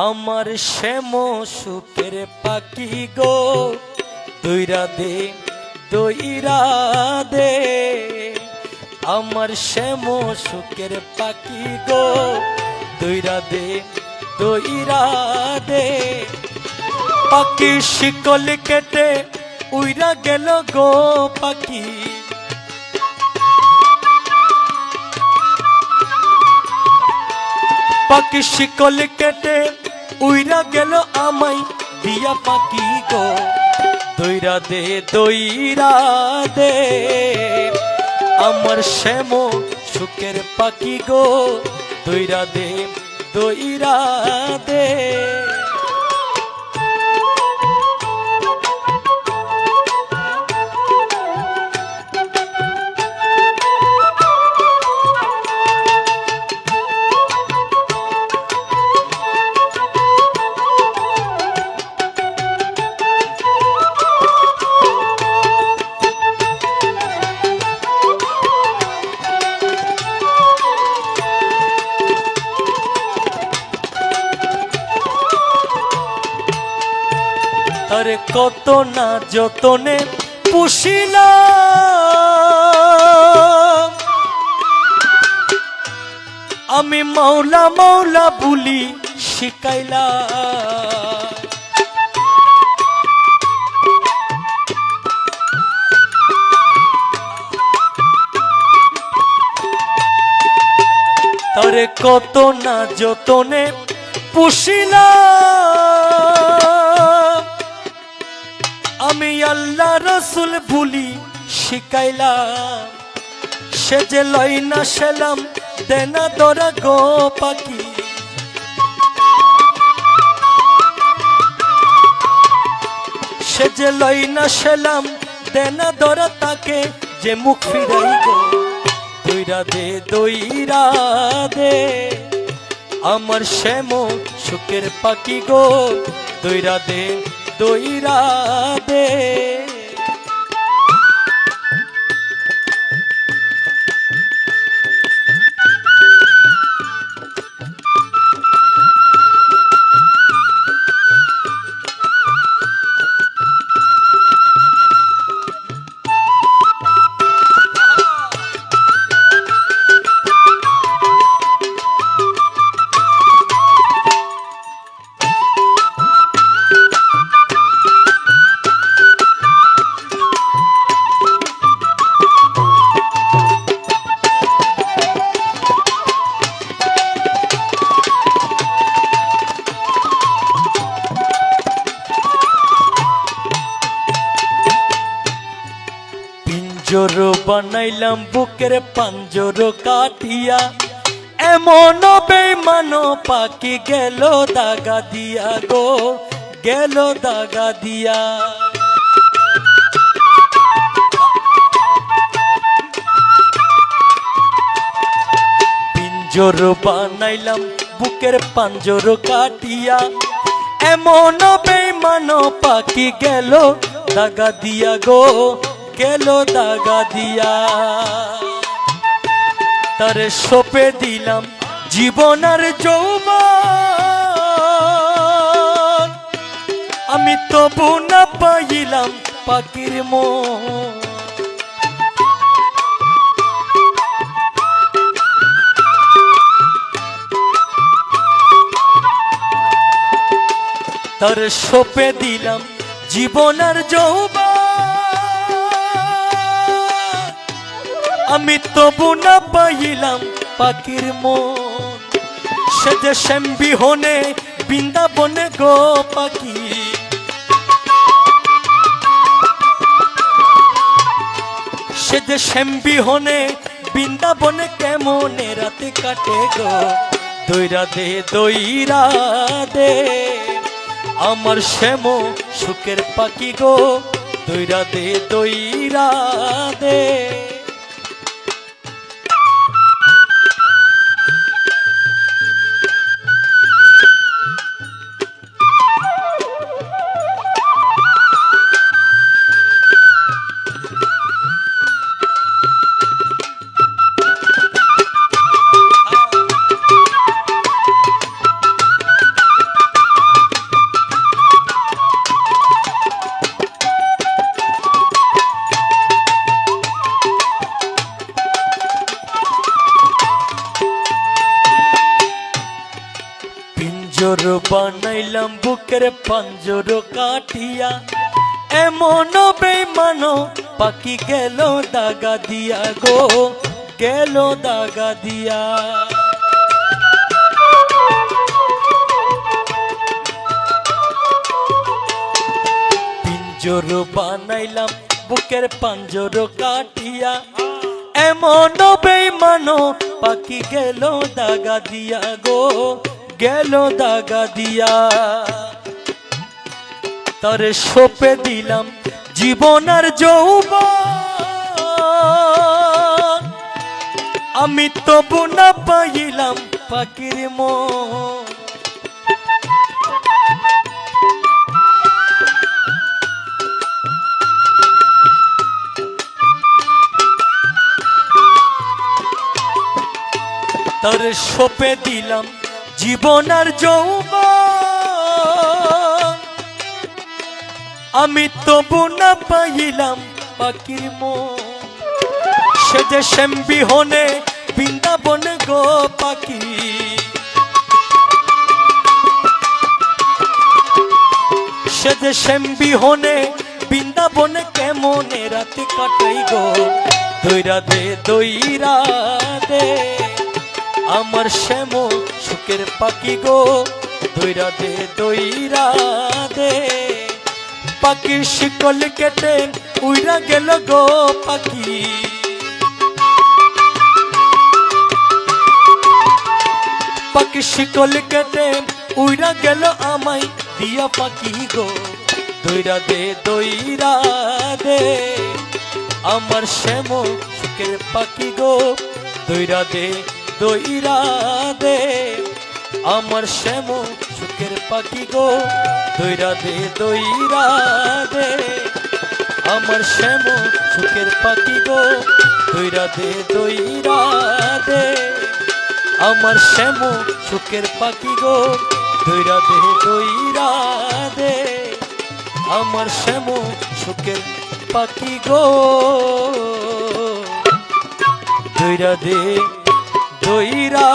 আমার শ্যাম সুখের পাখি গো দইরা দে দইরা দে। আমার শ্যাম সুখের পাখি গো দইরা দে দইরা দে। পাখি শিকল কেটে উইরা গেল গো পাখি, পাখি শিকল কেটে উইরা গেল আমায় দিয়া পাখি গো দইরা দে দইরা দে। আমার শ্যাম সুখের পাখি গো দইরা দে দইরা দে। আরে কত না যতনে পুষিলাম আমি, মাওলা মাওলা বুলি শিখাইলাম। আরে কত না যতনে পুষিলাম আমি, আল্লাহ রসুল ভুলি শিখাইলাম। সে যে লই না সেলাম দেনা দরা গো পাখি, সে যে লই না সেলাম দেনা দরা তাকে যে মুখ ফিরাই গো দইরা দে দইরা দে। আমার শ্যাম সুখের পাখি গো দইরা দে দইরা দে। পিঞ্জর বানাইলাম বুকের পাঞ্জর কাটিয়া, এমন বেঈমান পাখি গেল দাগা দিয়া গো গেল দাগা দিয়া। পিঞ্জর বানাইলাম বুকের পাঞ্জর কাটিয়া, এমন বেঈমান পাখি গেল দাগা দিয়া গো গেল দাগা দিয়া। তারে সপে দিলাম জীবন আর যৌবন, আমি তবু না পাইলাম পাখির মন। তারে সপে দিলাম জীবন আর যৌবন, আমি তবু না পাইলাম পাখির মন। সে যে শ্যাম বিহনে বৃন্দাবনে গো পাখি, সে যে শ্যাম বিহনে বৃন্দাবনে কেমনে রাতে কাটে গো দইরা দে দইরা দে। আমার শ্যাম সুখের পাখি গো দইরা দে দইরা দে। পিঞ্জর বানাইলাম বুকের পাঞ্জর কাটিয়া, এমন বেঈমান পাখি গেল দাগা দিয়া গো, গেল দাগা দিয়া। পিঞ্জর বানাইলাম বুকের পাঞ্জর কাটিয়া, এমন বেঈমান পাখি গেল দাগা দিয়া গো, গেল দাগা দিয়া। তারে সঁপে দিলাম জীবন আর যৌবন, আমি তবু না পাইলাম পাখির মন। তারে সঁপে দিলাম জীবন আর যৌবন, আমি তবু না পাইলাম পাখির মন। সে যে শ্যাম বিহনে বৃন্দাবন গো পাখি, সে যে শ্যাম বিহনে বৃন্দাবনে কেমনে রাতে কাটাই গো, দইরা দে দইরা দে আমার শ্যাম সুখের পাখি গো, দইরা দে দইরা দে। পাখির শিকল কেটে উইরা গেল গো পাখি, পাখির শিকল কেটে উইরা গেল আমায় দিয়া পাখি গো, দইরা দে দইরা দে আমার শ্যাম সুখের পাখি গো, দইরা দে দইরা দে আমার শ্যাম সুখের পাখি গো, দইরা দে দইরা দে আমার শ্যাম সুখের পাখি গো, দইরা দে দইরা দে আমার শ্যাম সুখের পাখি গো, দইরা দে দইরা দে আমার শ্যাম সুখের পাখি গো, দইরা দে দইরা